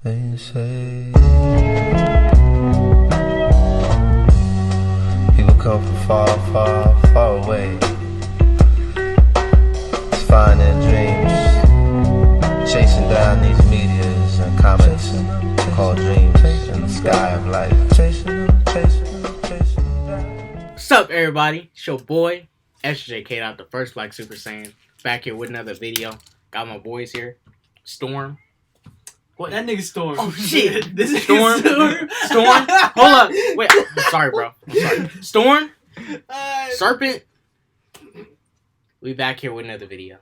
They say people come from far, far, far away to find their dreams, chasing down these meteors and comets called dreams in the sky of life. What's up, everybody? It's your boy SJK out, the first Black Super Saiyan, back here with another video. Got my boys here. Storm. What? That nigga Storm. Oh shit! This is Storm. Storm. Hold up. Wait. I'm sorry, bro. I'm sorry. Storm. Serpent. We back here with another video.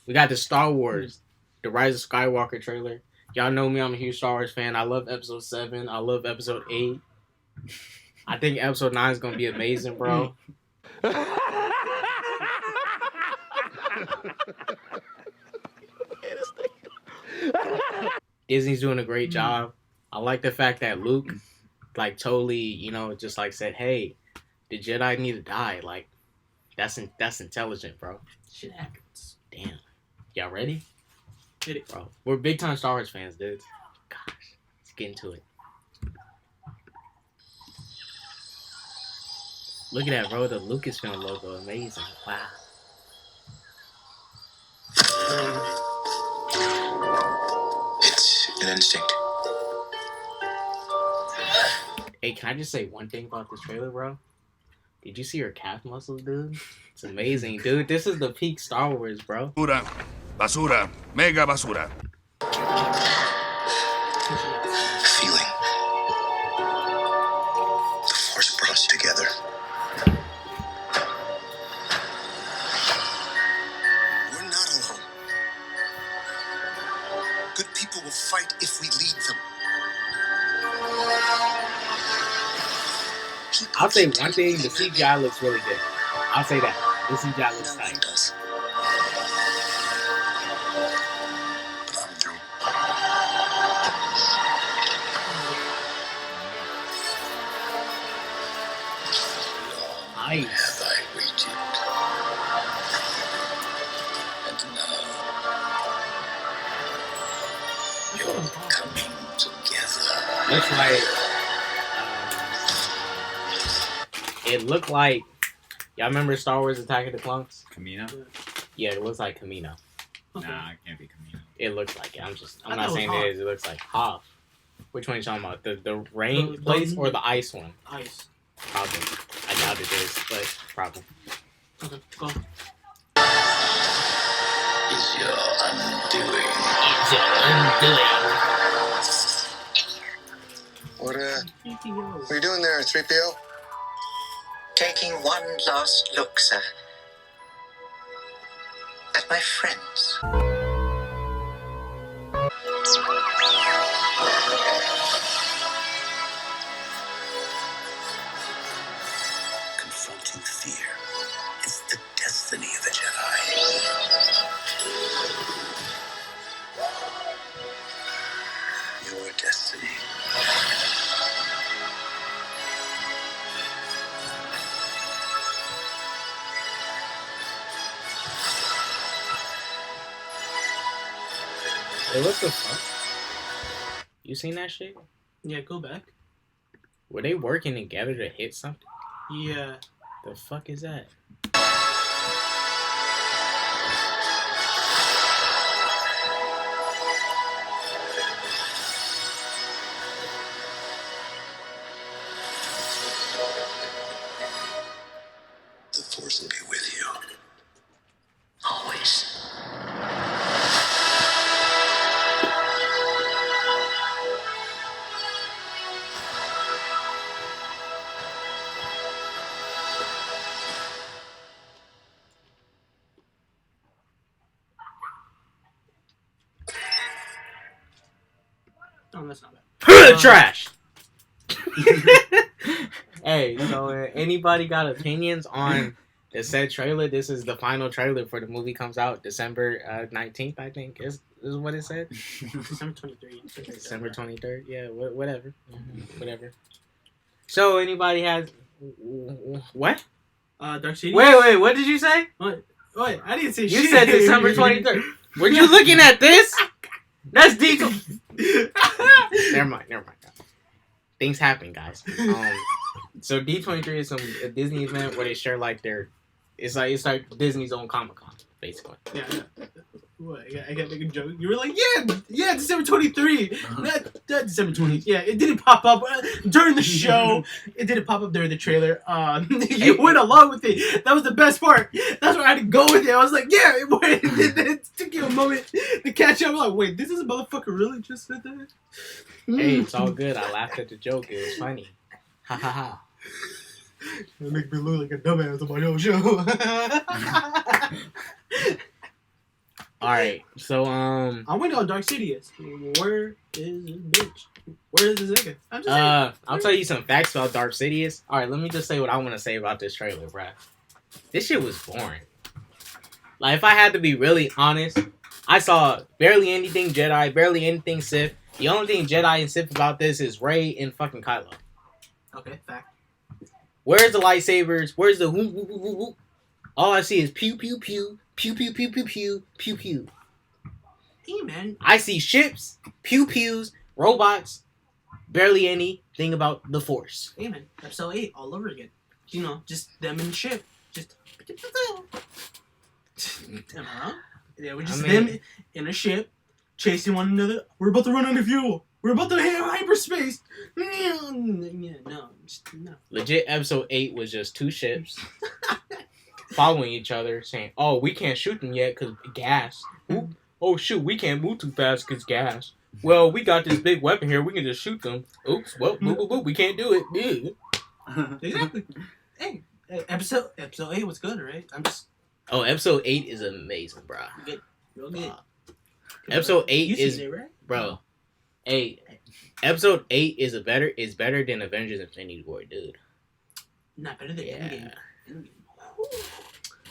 We got the Star Wars, The Rise of Skywalker trailer. Y'all know me. I'm a huge Star Wars fan. I love Episode 7. I love Episode 8. I think Episode 9 is gonna be amazing, bro. Disney's doing a great job. I like the fact that Luke, like, totally, just like said, "Hey, the Jedi need to die." Like, that's intelligent, bro. Shit happens. Damn, y'all ready? Hit it, Bro. We're big time Star Wars fans, dude. Gosh, let's get into it. Look at that, bro. The Lucasfilm logo, amazing. Wow. It's an instinct. Hey, can I just say one thing about this trailer, bro? Did you see her calf muscles, dude? It's amazing, dude. This is the peak Star Wars, bro. Basura, basura, mega basura. Feeling. The Force brought us together. We're not alone. Good people will fight if we lead them. I'll say one thing, the CGI looks really good. I'll say that. The CGI looks No one tight. does. But I'm through. Nice. Have I waited? And now you're coming together. Looks like... it looked like... Y'all remember Star Wars Attack of the Clones? Camino? Yeah, it looks like Camino. Okay. Nah, it can't be Camino. It looks like it. I'm I not thought it saying was it is. It looks like Hoth. Which one are you talking about? The rain The- place or the ice one? Ice. Probably. I doubt it is, but probably. Okay, go. Is your undoing. What are you doing there, 3PO? Taking one last look, sir, at my friends. Confronting fear is the destiny of a Jedi. Your destiny. Hey, what the fuck? You seen that shit? Yeah, go back. Were they working together to hit something? Yeah. The fuck is that? The Force will be with you. Always. Oh, that's not bad. Trash! Hey, so anybody got opinions on the said trailer? This is the final trailer for the movie. Comes out December 19th, I think, is what it said. December 23rd. December 23rd? Yeah, whatever. Whatever. So, anybody has... What? Dark City. Wait, what did you say? What? I didn't say You shit. said December 23rd. Were you looking at this? That's detail. Never mind. Things happen, guys. So D23 is a Disney event where they share like it's like Disney's own Comic-Con, basically. Yeah. What? I got to make a joke. You were like, yeah, December 23. Not December 20. Yeah, it didn't pop up during the show. It didn't pop up during the trailer. You went along with it. That was the best part. That's why I had to go with it. I was like, yeah. It took you a moment to catch up. I'm like, wait, this is a motherfucker really just said that? Hey, it's all good. I laughed at the joke. It was funny. Ha ha ha. It make me look like a dumbass on my own show. Alright, so I went on Dark Sidious. Where is this bitch? Where is this nigga? I'm just I'll tell you some facts about Dark Sidious. Alright, let me just say what I want to say about this trailer, bruh. This shit was boring. Like, if I had to be really honest, I saw barely anything Jedi, barely anything Sith. The only thing Jedi and Sith about this is Rey and fucking Kylo. Okay, fact. Where's the lightsabers? Where's the whoop, whoop, whoop, whoop, whoop? All I see is pew, pew, pew, pew, pew, pew, pew, pew, pew, pew. Hey, man. I see ships, pew, pews, robots, barely anything about the Force. Hey, man. Episode 8 all over again. You know, just them in the ship. Just... Am I wrong? Yeah, we're just them in a ship, chasing one another. We're about to run out of fuel. We're about to hit hyperspace. Yeah, no. Legit, episode 8 was just two ships following each other, saying, "Oh, we can't shoot them yet because gas. Ooh. Oh shoot, we can't move too fast because gas. Well, we got this big weapon here. We can just shoot them. Oops. Well, boop, boop, boop. We can't do it. Exactly. Hey, episode 8 was good, right? Oh, episode 8 is amazing, bro. Good. Real good. Episode 8 you is seen it, right? bro. Hey, episode 8 is better than Avengers Infinity War, dude. Not better than Endgame.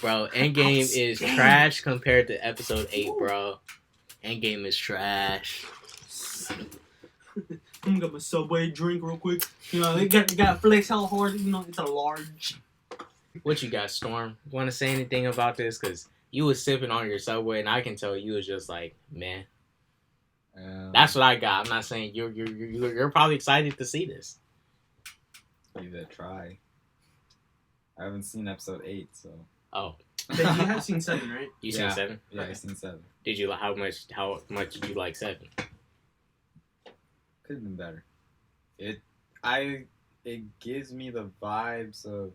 Bro, Endgame is trash compared to episode 8, bro. Endgame is trash. I'm gonna get my Subway drink real quick. You know, they got flex hella hard. You know, it's a large. What you got, Storm? Want to say anything about this? Because you was sipping on your Subway, and I can tell you was just like, man. That's what I got. I'm not saying you're probably excited to see this. Give it a try. I haven't seen episode 8, so. Oh. But you have seen 7, right? You seen 7? Yeah, I've seen 7. Did you how much did you like 7? Could have been better. It gives me the vibes of.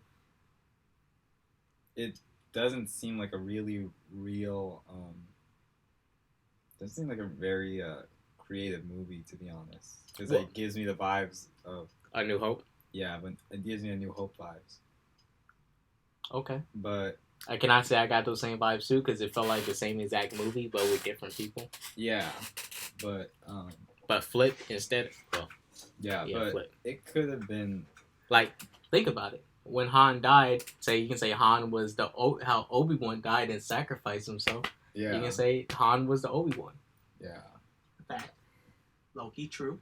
It doesn't seem like a really real. Doesn't seem like a very creative movie, to be honest. Because it gives me the vibes of A New Hope. Yeah, but it gives me A New Hope vibes. Okay. But I cannot say I got those same vibes too, because it felt like the same exact movie, but with different people. Yeah, but flip instead. Well, yeah, but flip. It could have been like, think about it. When Han died, you can say Han was how Obi-Wan died and sacrificed himself. Yeah. You can say Han was the Obi-Wan. Yeah. Fact. Loki, true.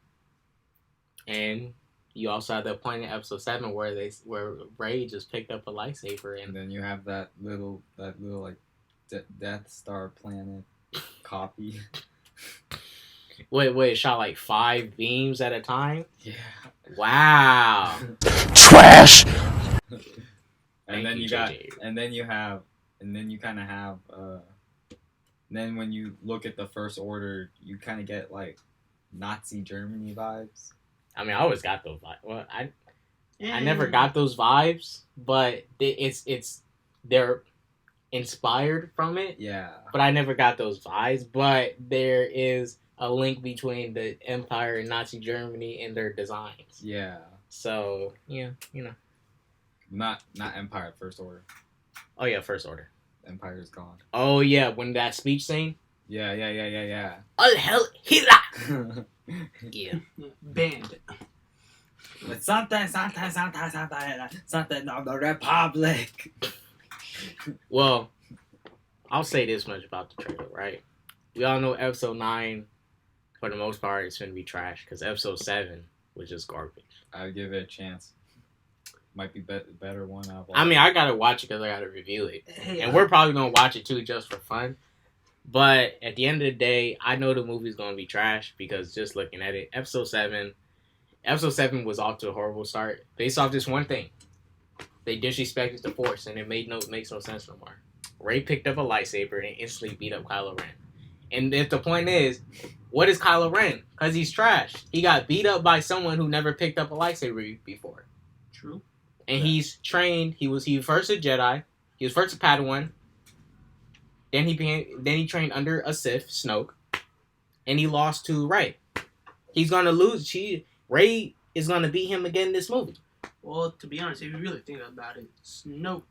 And you also have that point in episode 7 where Rey just picked up a lightsaber, and then you have that little like Death Star planet copy. Wait, it shot like 5 beams at a time? Yeah. Wow. Trash. And then you kind of have then when you look at the First Order, you kind of get like Nazi Germany vibes. I mean, I always got those vibes. Well, I never got those vibes, but they're inspired from it. Yeah. But I never got those vibes. But there is a link between the Empire and Nazi Germany in their designs. Yeah. So yeah, you know. Not Empire, First Order. Oh yeah, First Order. Empire's gone. Oh yeah, when that speech scene. Yeah. Oh hell, Hitler. Yeah. Banned. But something of the Republic. Well, I'll say this much about the trailer, right? We all know episode 9, for the most part, it's going to be trash, because episode 7 was just garbage. I would give it a chance. Might be better one out of all. I mean, I got to watch it because I got to review it. Hey, and we're probably going to watch it too, just for fun. But at the end of the day, I know the movie's gonna be trash because just looking at it, episode 7 was off to a horrible start based off this one thing. They disrespected the Force, and it makes no sense no more. Rey picked up a lightsaber and instantly beat up Kylo Ren. And if the point is, what is Kylo Ren? Because he's trash. He got beat up by someone who never picked up a lightsaber before. True. And he's trained. He was first a Jedi. He was first a Padawan. Then he trained under a Sith, Snoke, and he lost to Rey. He's gonna lose. Rey is gonna beat him again in this movie. Well, to be honest, if you really think about it, Snoke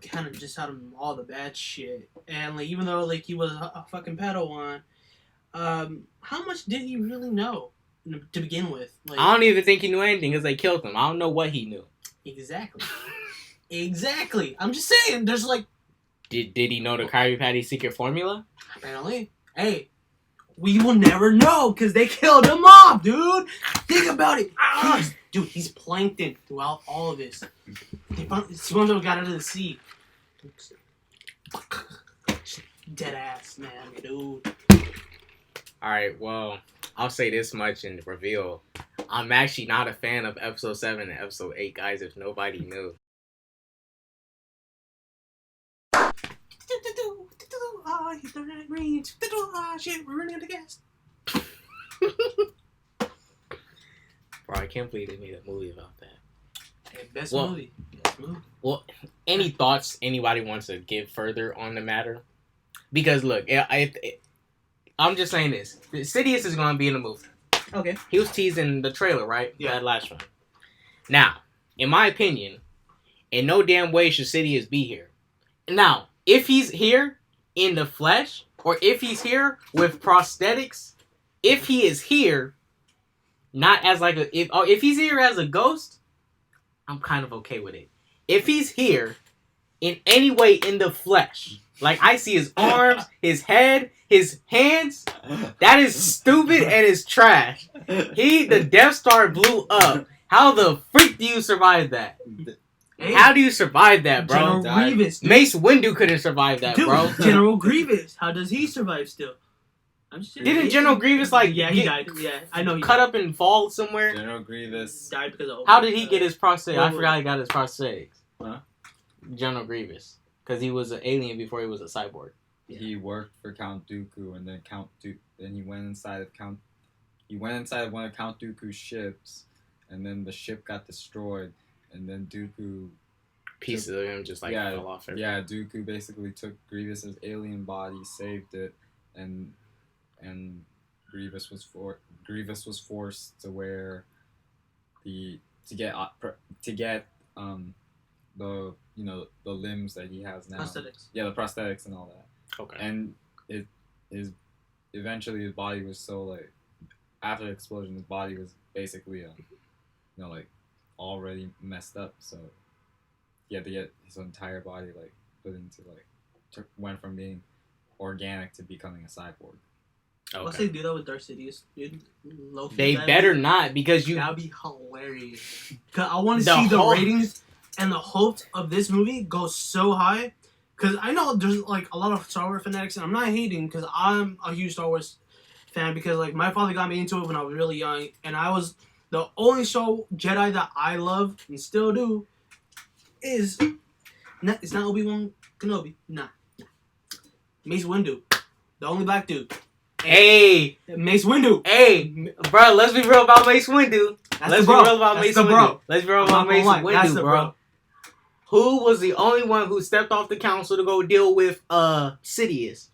kind of just taught him all the bad shit, and like even though like he was a fucking Padawan, how much did he really know to begin with? Like, I don't even think he knew anything because they killed him. I don't know what he knew. Exactly. Exactly. I'm just saying. There's like. Did he know the Krabby Patty secret formula? Apparently. Hey, we will never know because they killed him off, dude. Think about it. Dude, he's plankton throughout all of this. SpongeBob got out of the sea. Dead ass, man, dude. Alright, well, I'll say this much in the reveal. I'm actually not a fan of episode 7 and episode 8, guys, if nobody knew. Hit the right range. Shit, we're running out of gas. Bro, I can't believe they made a movie about that. Hey, best movie. Well, any thoughts anybody wants to give further on the matter? Because look, I'm just saying this. Sidious is going to be in the movie. Okay. He was teasing the trailer, right? Yeah. That last one. Now, in my opinion, in no damn way should Sidious be here. Now, if he's here in the flesh, or if he's here with prosthetics, if he is here, not as like if he's here as a ghost, I'm kind of okay with it. If he's here in any way in the flesh, like I see his arms, his head, his hands, that is stupid and is trash. The Death Star blew up. How the freak do you survive that? Hey, how do you survive that, bro? General Grievous. Dude. Mace Windu couldn't survive that, dude, bro. General Grievous. How does he survive still? I'm just Didn't General Grievous he died. Yeah, I know he cut died. up and fall somewhere? General Grievous died because of. How did he get his prosthetics? I forgot he got his prosthetics. Huh? General Grievous, because he was an alien before he was a cyborg. Yeah. He worked for Count Dooku, and then then he went inside of Count. He went inside one of Count Dooku's ships, and then the ship got destroyed, and then Dooku. Pieces of him just fell off. Yeah, Dooku basically took Grievous's alien body, saved it, and Grievous was forced to wear to get the the limbs that he has now. Prosthetics. Yeah, the prosthetics and all that. Okay. And eventually his body was so like after the explosion, his body was basically already messed up. So he had to get his entire body put into went from being organic to becoming a cyborg. Okay. Once they do that with Darth Sidious, dude, they better not, because that'd be hilarious. Cause I want to see the ratings and the hopes of this movie go so high. Cause I know there's a lot of Star Wars fanatics, and I'm not hating, cause I'm a huge Star Wars fan, because my father got me into it when I was really young, and I was the only Jedi that I love and still do is it's not Obi-Wan Kenobi, nah. Mace Windu, the only black dude. Hey, Mace Windu. Hey, bro, let's be real about Mace Windu. Let's be real about Mace Windu. Let's be real about Mace Windu, bro. Who was the only one who stepped off the council to go deal with Sidious?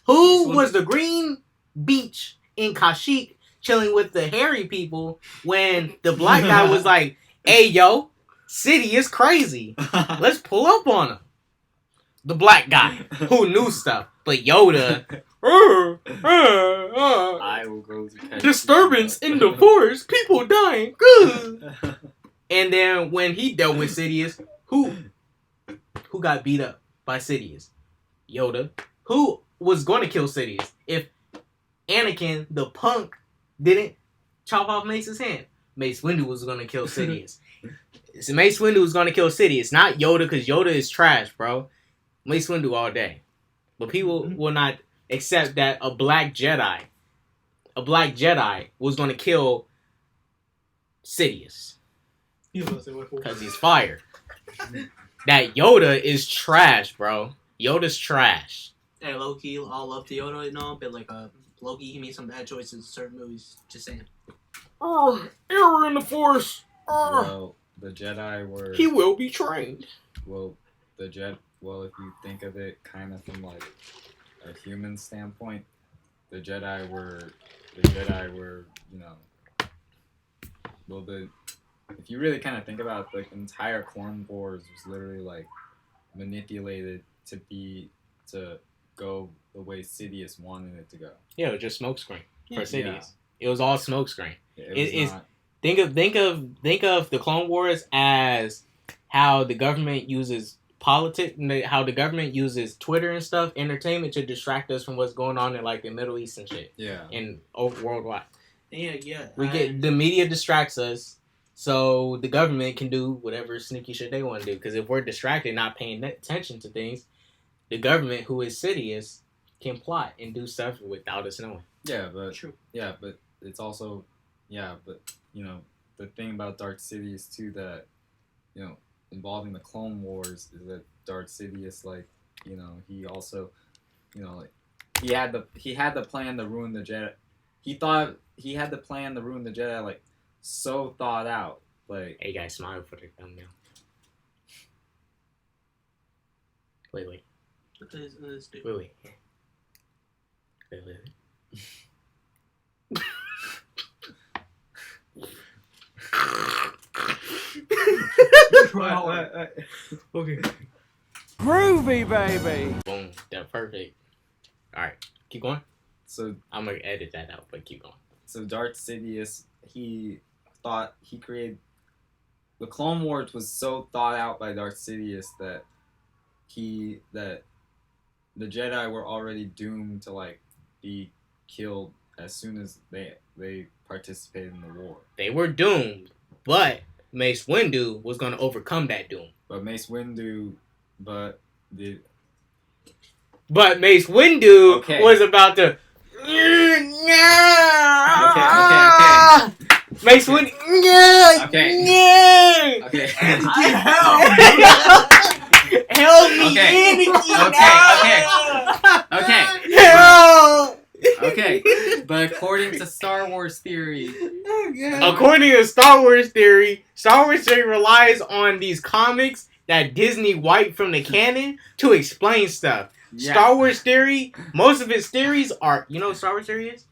Who was the Green Beach in Kashyyyk chilling with the hairy people when the black guy was like, "Hey, yo, Sidious crazy. Let's pull up on him." The black guy who knew stuff, but Yoda. I will go to disturbance in the forest, people dying. Good. And then when he dealt with Sidious, who got beat up by Sidious? Yoda. Who was going to kill Sidious if Anakin, the punk, didn't chop off Mace's hand? Mace Windu was going to kill Sidious. So Mace Windu was going to kill Sidious, not Yoda, because Yoda is trash, bro. Mace Windu all day. but people will not accept that a black Jedi was going to kill Sidious because he's fire. That Yoda is trash, bro. Yoda's trash. Hey, low-key, all love to Yoda and all, but low-key, he made some bad choices in certain movies. Just saying. Oh, error in the Force. Well, the Jedi were. He will be trained. Well, if you think of it kind of from like a human standpoint, the Jedi were, you know. Well, if you really kind of think about it, like the entire Clone Wars was literally like manipulated to go the way Sidious wanted it to go. Yeah, it was just smokescreen for Sidious. Yeah. It was all smokescreen. Think of the Clone Wars as how the government uses politics, how the government uses Twitter and stuff, entertainment to distract us from what's going on in like the Middle East and shit. Yeah. And worldwide. Yeah. The media distracts us, so the government can do whatever sneaky shit they want to do. Because if we're distracted, not paying attention to things, the government, who is Sidious, can plot and do stuff without us knowing. Yeah, but true. Yeah, but it's also, but you know, the thing about Darth Sidious too that, you know, involving the Clone Wars is that Darth Sidious, like, you know, he also, you know, like he had the plan to ruin the Jedi. He thought he had the plan to ruin the Jedi, like, so thought out. Like, hey guys, smile for the thumbnail. Wait. Wait. Okay. Groovy, baby. Boom. That's perfect. All right, keep going. So I'm gonna edit that out, but keep going. So Darth Sidious, he thought he created the Clone Wars was so thought out by Darth Sidious that the Jedi were already doomed to like be killed as soon as they participated in the war. They were doomed, but Mace Windu was going to overcome that doom. But Mace Windu was about to. Okay. Mace Windu. Okay. Help me, Okay. But according to Star Wars theory, Star Wars theory relies on these comics that Disney wiped from the canon to explain stuff. Yeah. Star Wars theory, most of its theories are, you know what Star Wars theory is?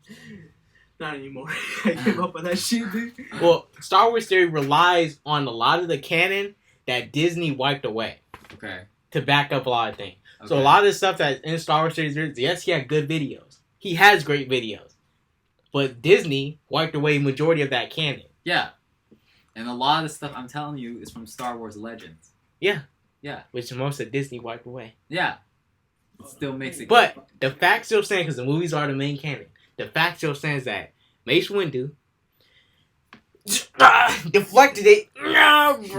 Not anymore. I gave up on that shit, dude. Well, Star Wars theory relies on a lot of the canon that Disney wiped away. Okay. To back up a lot of things. Okay. So a lot of the stuff that's in Star Wars series, yes, he had good videos. He has great videos. But Disney wiped away majority of that canon. Yeah. And a lot of the stuff I'm telling you is from Star Wars Legends. Yeah. Yeah. Which most of Disney wiped away. Yeah. It still makes it... But the fact still stands, because the movies are the main canon, the fact still stands that Mace Windu deflected it,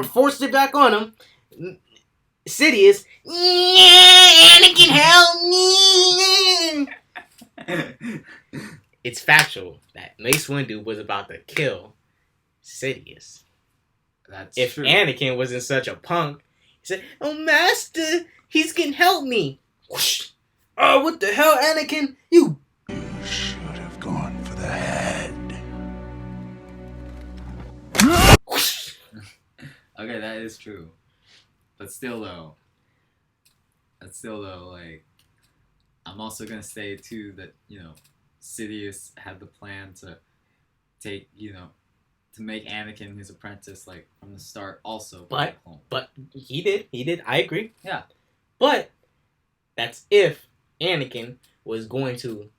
forced it back on him. Sidious, Anakin, help me! It's factual that Mace Windu was about to kill Sidious. That's if true. Anakin wasn't such a punk, he said, "Oh, Master, he's gonna help me." Whoosh. Oh, what the hell, Anakin? You should have gone for the head. Okay, that is true. But still, though, like, I'm also gonna say too that, you know, Sidious had the plan to take, you know, to make Anakin his apprentice, like, from the start. Also, but he did. I agree. Yeah, but that's if Anakin was going to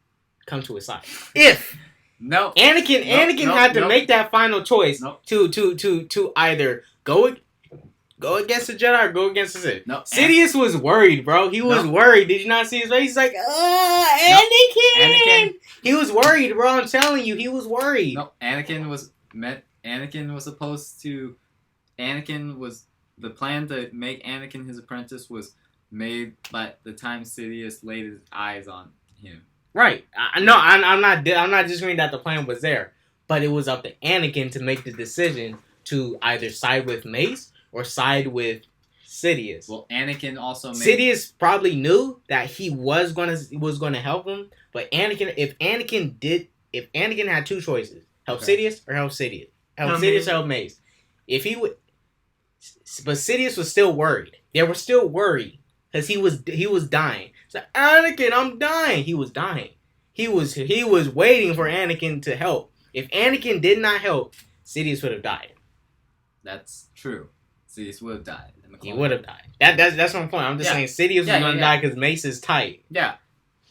come to his side. If Anakin had to make that final choice to either go against the Jedi or go against the Sith. Sidious was worried, bro. He was worried. Did you not see his face? He's like, Anakin. He was worried, bro. I'm telling you, he was worried. No, Anakin was the plan to make Anakin his apprentice was made by the time Sidious laid his eyes on him. Right. I'm not disagreeing that the plan was there, but it was up to Anakin to make the decision to either side with Mace or side with Sidious. Well, Anakin also made... Sidious probably knew that he was gonna help him, but if Anakin had two choices, help Sidious or help Sidious. Help Sidious or help Mace. If he would, but Sidious was still worried. They were still worried because he was dying. So Anakin, I'm dying. He was dying. He was waiting for Anakin to help. If Anakin did not help, Sidious would have died. That's true. Sidious would have died. He would have died. That's my point. I'm just saying Sidious was going to die because Mace is tight. Yeah.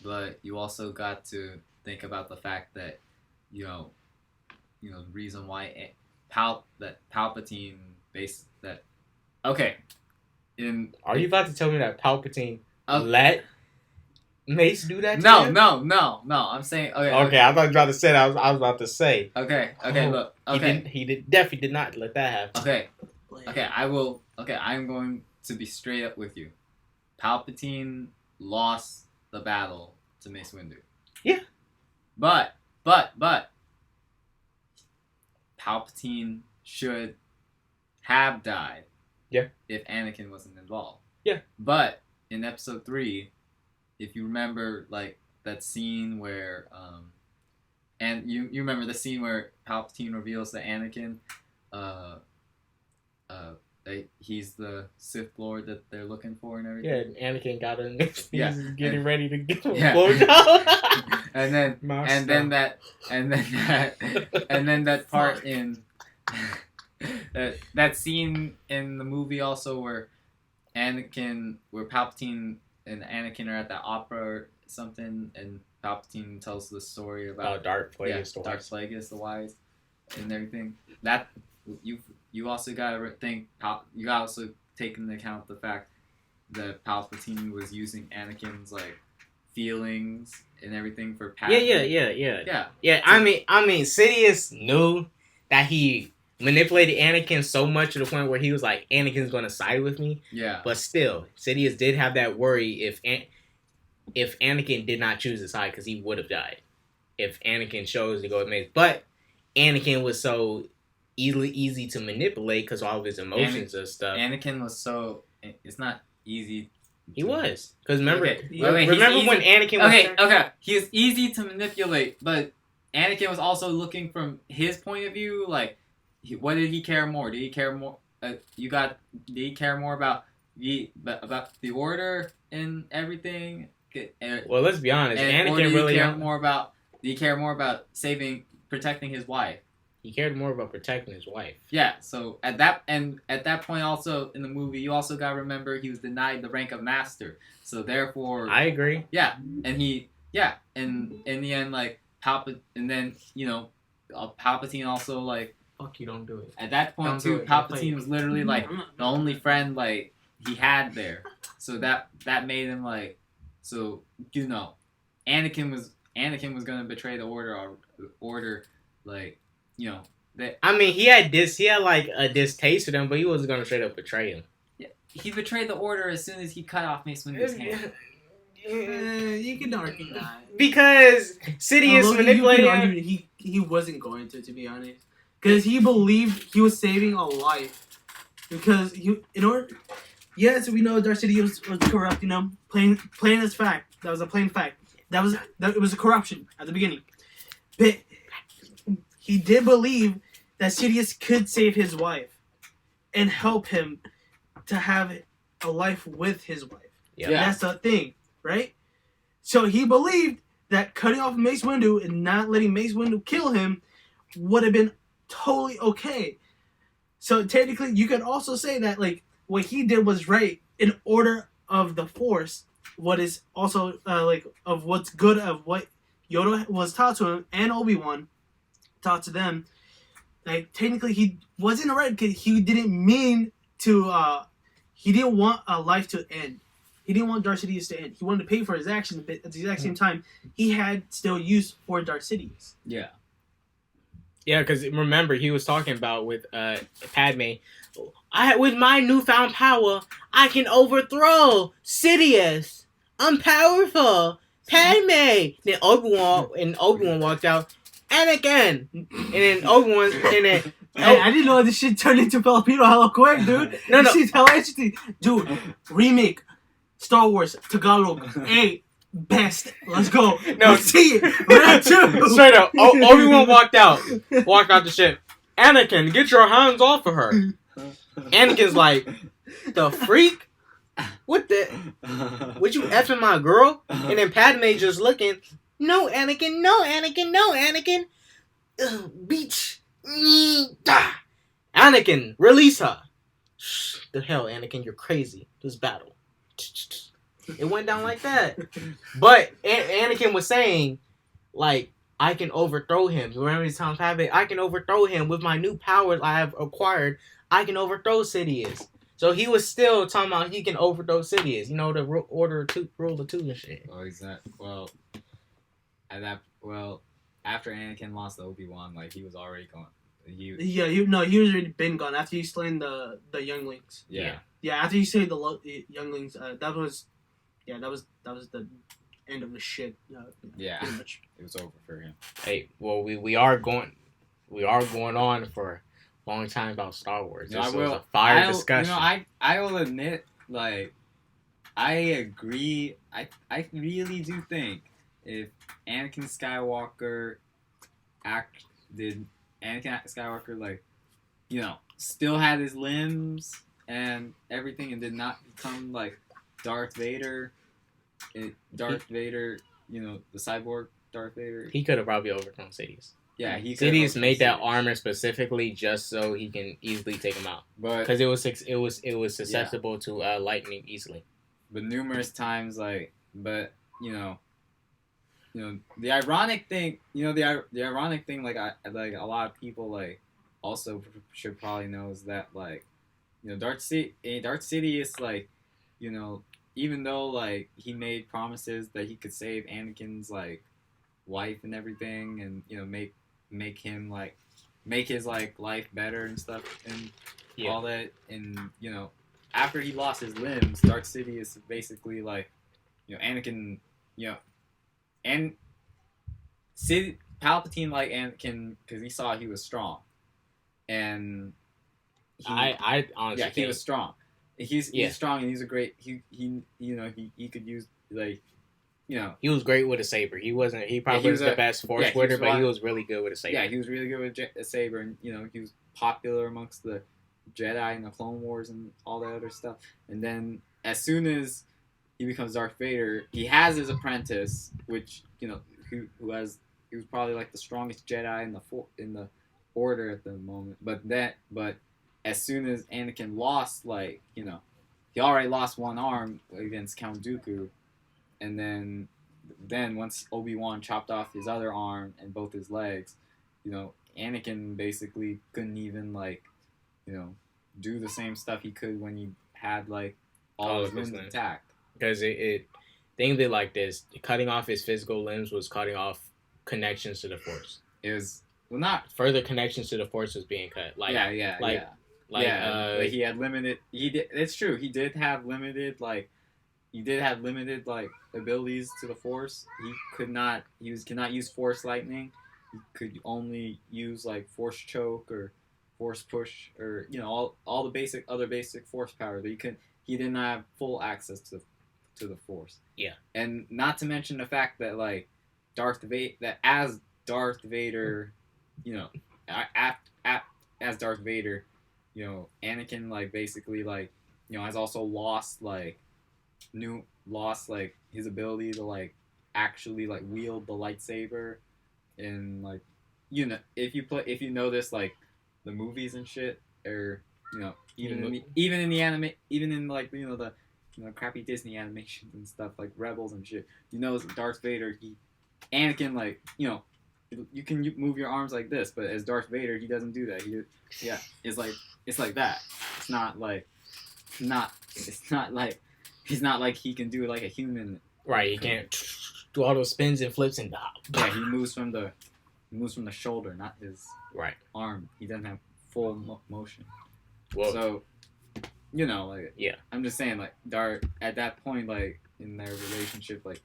But you also got to think about the fact that, the reason why Palpatine based that... Okay. Are you about to tell me that Palpatine let Mace do that to him? No. I'm saying... Okay, I thought you were about to say that. I was about to say. Okay, look. Okay. He definitely did not let that happen. Okay, I will... Okay, I'm going to be straight up with you. Palpatine lost the battle to Mace Windu. Yeah. But Palpatine should have died. Yeah. If Anakin wasn't involved. Yeah. But in episode 3, if you remember, like, that scene where, and you remember the scene where Palpatine reveals to Anakin, he's the Sith Lord that they're looking for and everything. Yeah, Anakin got in. He's getting ready to get a blowjob. and then that part in that scene in the movie also where Palpatine and Anakin are at the opera or something, and Palpatine tells the story about Darth Plagueis the Wise and everything. That you also gotta think. You gotta also take into account the fact that Palpatine was using Anakin's like feelings and everything for power. Yeah. I mean, Sidious knew that he manipulated Anakin so much to the point where he was like, Anakin's gonna side with me. Yeah. But still, Sidious did have that worry if Anakin did not choose his side, because he would have died if Anakin chose to go with Mace. But Anakin was so easy to manipulate because all of his emotions and stuff. Anakin was so... It's not easy. He was. Because remember, remember when Anakin was... Okay. He was easy to manipulate, but Anakin was also looking from his point of view, like, what did he care more? Did he care more... Did he care more about the Order and everything? Well, let's be honest. Anakin really... Did he care more about protecting his wife? He cared more about protecting his wife. Yeah, so at that point also in the movie, you also gotta remember he was denied the rank of master. So therefore, I agree. Yeah, and and in the end, like Palpatine also like, fuck you, don't do it. At that point too, Palpatine was literally like the only friend like he had there. So that made him like, so Anakin was gonna betray the order like. He had like a distaste for them, but he wasn't gonna straight up betray him. Yeah, he betrayed the Order as soon as he cut off Mace Windu's hand. You can argue that because Sidious manipulated. He wasn't going to be honest, because he believed he was saving a life. Because yes, we know Darth Sidious was corrupt. Plain as fact. That was a plain fact. It was a corruption at the beginning, but he did believe that Sidious could save his wife and help him to have a life with his wife. Yeah. That's the thing, right? So he believed that cutting off Mace Windu and not letting Mace Windu kill him would have been totally okay. So technically, you could also say that like what he did was right in order of the Force. What is also like of what's good of what Yoda was taught to him and Obi-Wan taught to them. Like technically, he wasn't right because he didn't mean to. He didn't want a life to end. He didn't want Darth Sidious to end. He wanted to pay for his actions, but at the exact same time, he had still use for Darth Sidious. Yeah. Yeah, because remember he was talking about with Padme. With my newfound power, I can overthrow Sidious. I'm powerful, Padme. Then Obi-Wan walked out, Anakin, and then Obi-Wan, and then. Hey, I didn't know this shit turned into Filipino hella quick, dude. No. This is hella interesting. Dude, remake Star Wars Tagalog. Hey, best. Let's go. No, let's see it. Round 2. Straight up, Obi-Wan walked out the ship. Anakin, get your hands off of her. Anakin's like, the freak? What the? Would you effing my girl? And then Padme just looking, no, Anakin, no, Anakin, no, Anakin. Beach. Anakin, release her. The hell, Anakin, you're crazy. This battle. It went down like that. But Anakin was saying, like, I can overthrow him. Remember he's telling Padme, I can overthrow him with my new powers I have acquired. I can overthrow Sidious. So he was still talking about he can overthrow Sidious. You know, the rule of two and shit. Oh, exactly. Well, after Anakin lost to Obi-Wan, like, he was already gone. He was already been gone after he slain the younglings. Yeah. Yeah, after he slain the younglings, that was the end of the shit. Yeah. Pretty much. It was over for him. Hey, well, we are going on for a long time about Star Wars. This was a fire discussion. I will admit, like, I agree. I really do think if Anakin Skywalker like, you know, still had his limbs and everything and did not become like Darth Vader, you know, the cyborg Darth Vader. He could have probably overthrown Sidious. Yeah, he could. Sidious made that armor specifically just so he can easily take him out. But because it was susceptible to lightning easily. But numerous times, like, but you know, the ironic thing, the ironic thing, like a lot of people like also should probably know is that, like, you know, Darth Sidious, like, you know, even though like he made promises that he could save Anakin's like wife and everything, and, you know, make him like make his like life better and stuff and all that, and, you know, after he lost his limbs, Darth Sidious basically, like, you know, Anakin, you know, and Palpatine liked Anakin because he saw he was strong, and I honestly he was strong. He's strong, and he's a great. He could use, like, you know, he was great with a saber. He probably was the best force wielder, but he was really good with a saber. Yeah, he was really good with a saber, and, you know, he was popular amongst the Jedi and the Clone Wars and all that other stuff. And then as soon as he becomes Darth Vader, he has his apprentice, which, you know, he was probably like the strongest Jedi in the Order at the moment. But as soon as Anakin lost, like, you know, he already lost one arm against Count Dooku, and then once Obi-Wan chopped off his other arm and both his legs, you know, Anakin basically couldn't even, like, you know, do the same stuff he could when he had, like, all his limbs intact. Because think of it like this: cutting off his physical limbs was cutting off connections to the Force. It was, well, not further connections to the Force was being cut. Like, he had limited. It's true. He did have limited abilities to the Force. He cannot use Force lightning. He could only use, like, Force choke or Force push, or, you know, all the other basic Force power. But he didn't have full access to the Force. Yeah. And not to mention the fact that, like, as Darth Vader, you know, as Darth Vader, you know, Anakin, like, basically, like, you know, has also lost his ability to, like, actually, like, wield the lightsaber. And, like, you know, if you notice, like, the movies and shit, or, you know, even in the anime, even in, like, you know, the, you know, crappy Disney animations and stuff, like Rebels and shit, you know, Darth Vader, Anakin, like, you know, you can move your arms like this, but as Darth Vader, he doesn't do that. It's like that. It's not like he's not like he can do it like a human. Right, he can't do all those spins and flips and yeah, he moves from the He moves from the shoulder, not his Right. arm. He doesn't have full motion. Well, So, you know, like, yeah. I'm just saying, like, at that point, like, in their relationship, like,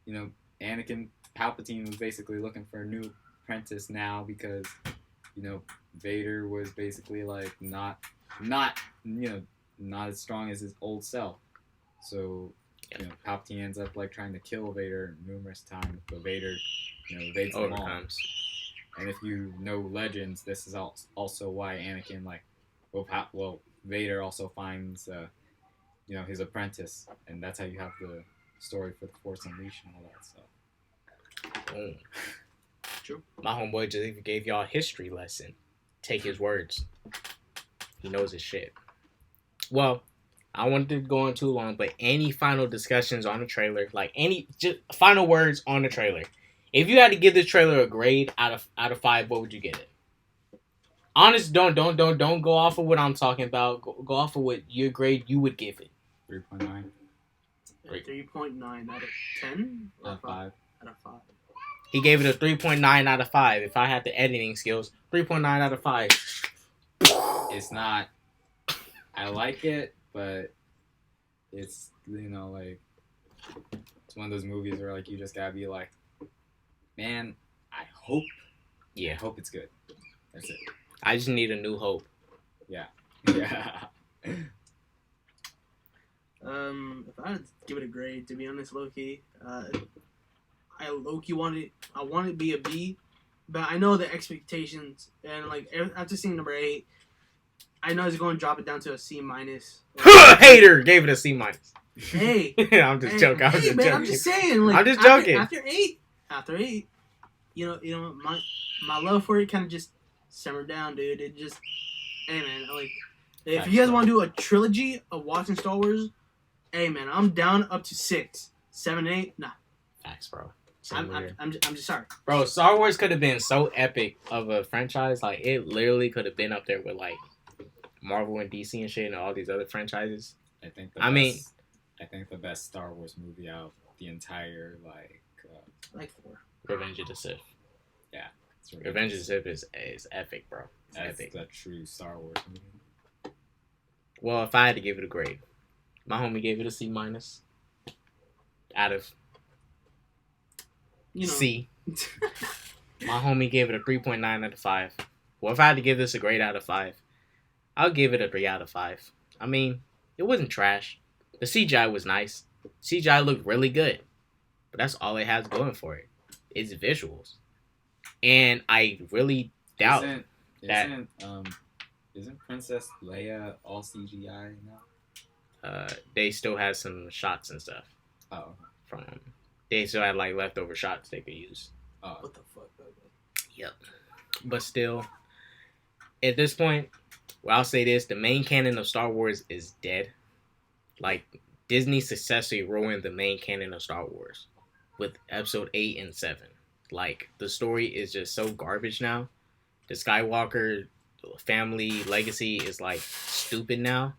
you know, Anakin Palpatine was basically looking for a new apprentice now because, you know, Vader was basically, like, not as strong as his old self. So, you know, Palpatine ends up, like, trying to kill Vader numerous times, but Vader, you know, evades them all. Overcomes. And if you know Legends, this is also why Anakin, like, Vader also finds, you know, his apprentice, and that's how you have the story for the Force Unleashed and all that stuff. Boom. True. My homeboy just even gave y'all a history lesson. Take his words. He knows his shit. Well, I wanted to go on too long, but any final discussions on the trailer, like any just final words on the trailer. If you had to give this trailer a grade out of 5, what would you give it? Honest, don't go off of what I'm talking about. Go off of what your grade you would give it. 3.9. 3.9 out of 10? Out of 5. Out of 5. He gave it a 3.9 out of 5. If I had the editing skills, 3.9 out of 5. It's not. I like it, but it's, you know, like, it's one of those movies where, like, you just gotta be like, man, I hope it's good. That's it. I just need a new hope. Yeah. If I had to give it a grade, to be honest, Loki, I wanted it to be a B, but I know the expectations, and like after seeing number 8, I know he's going to drop it down to a C minus. Hater gave it a C minus. Hey, I'm just joking. I'm just joking. I'm just saying. Like, I'm just joking. After eight, you know, my love for it kind of just simmered down, dude. It just, hey man, like, if you guys want to do a trilogy of watching Star Wars, hey man, I'm down up to 6, 7, 8. Nah, facts, bro. I'm just sorry, bro. Star Wars could have been so epic of a franchise. Like, it literally could have been up there with like Marvel and DC and shit and all these other franchises. I think the best Star Wars movie out of the entire like 4. Revenge of the Sith. Yeah, Revenge of the Sith is epic, bro. It's That's epic. a true Star Wars movie. Well, if I had to give it a grade, my homie gave it a C minus out of C. My homie gave it a 3.9 out of 5. Well, if I had to give this a grade out of 5, I'll give it a 3 out of 5. I mean, it wasn't trash. The CGI was nice. CGI looked really good. But that's all it has going for it. It's visuals. And I really doubt Isn't Princess Leia all CGI now? They still had some shots and stuff. Oh. They still had like leftover shots they could use. Oh. What the fuck, bro? Yep. But still, at this point, well, I'll say this: the main canon of Star Wars is dead. Like, Disney successfully ruined the main canon of Star Wars with Episode 8 and 7. Like, the story is just so garbage now. The Skywalker family legacy is like stupid now.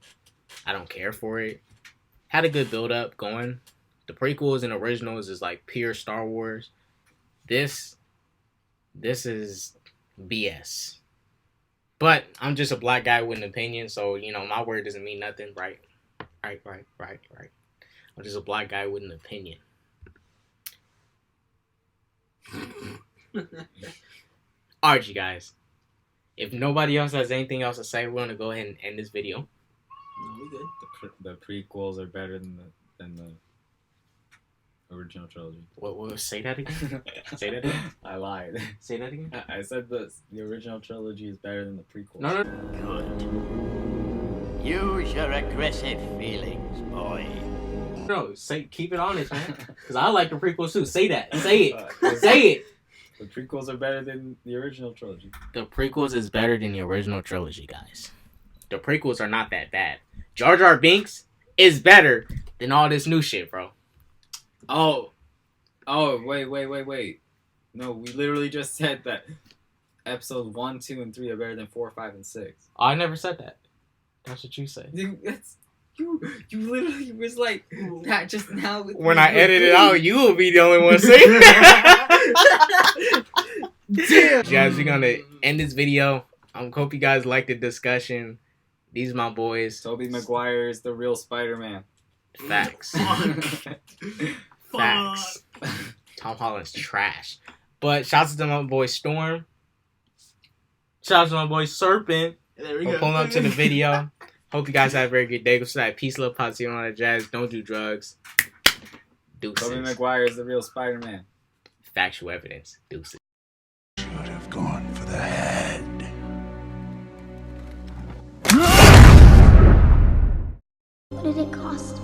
I don't care for it. Had a good build up going. The prequels and originals is like pure Star Wars. This is BS. But I'm just a black guy with an opinion, so you know my word doesn't mean nothing, right? Right. I'm just a black guy with an opinion. Alright, you guys. If nobody else has anything else to say, we're gonna go ahead and end this video. No, we good. The prequels are better than the original trilogy. What? Say that again. Say that again. I lied. Say that again. I said the original trilogy is better than the prequels. No. Good. Use your aggressive feelings, boy. No, keep it honest, man. Because I like the prequels too. Say that. Say it. Say it. The prequels are better than the original trilogy. The prequels is better than the original trilogy, guys. The prequels are not that bad. Jar Jar Binks is better than all this new shit, bro. Oh, wait. No, we literally just said that episodes 1, 2, and 3 are better than 4, 5, and 6. Oh, I never said that. That's what you said. You literally was like that just now. When I edit it out, you will be the only one saying Damn. Guys, we're gonna end this video. Hope you guys liked the discussion. These are my boys. Tobey Maguire is the real Spider-Man. Facts. Facts. Tom Holland's trash. But shouts to my boy Storm. Shouts to my boy Serpent. There we For go. pulling up to the video. Hope you guys have a very good day. Go to that peace, love, positivity, and all that jazz. Don't do drugs. Deuces. Tobey Maguire is the real Spider-Man. Factual evidence. Deuces. Should have gone for the head. What did it cost?